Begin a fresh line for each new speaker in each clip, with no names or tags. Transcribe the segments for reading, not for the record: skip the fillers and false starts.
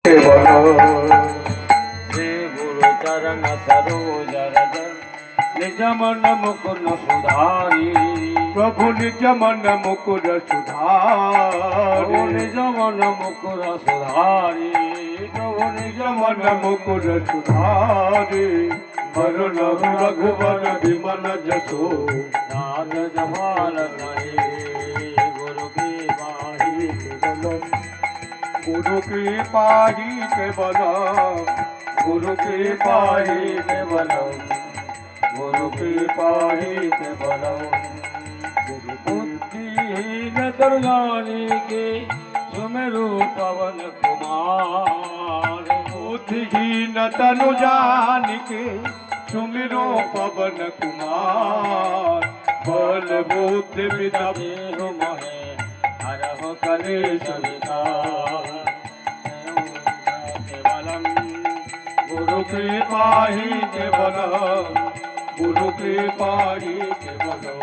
श्री गुरु चरण सरोज रज निज मन मुकुर सुधारी
प्रभु निज मन मुकुर सुधारी
निज मन मुकुर सुधारी प्रभु निज
मन मुकुर सुधारी वरुण रघुवर विमल जसो
नाद जमाल गुरु की बाही
केवलम गुरु की पाही केवलम गुरु की पाही केवलम
गुरु की पाही केवलम बुद्धिहीन दुर्गानी के सुमेरु पवन कुमार
बुद्धिहीन तनु जानिके सुमिरो पवन कुमार बल बुद्धि विद्या
देहु मोहे हरहु कलेश विकार केवलम
गुरु की पाही केवलम गुरु की पाही केवलम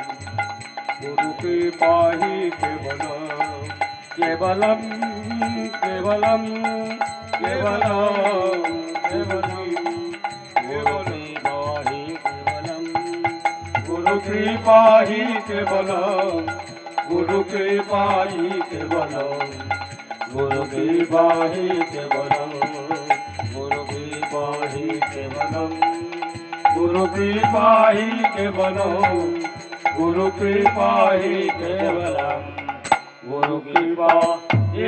गुरु की पाही केवलम
केवलम केवलम
केवलम
केवलम
गुरु की पाही केवलम गुरु की पाही केवलम
गुरु की पाही केवलम गुरु की पाही केवलम
गुरु की पाही केवलम गुरु की पाही केवलम
गुरु की पाही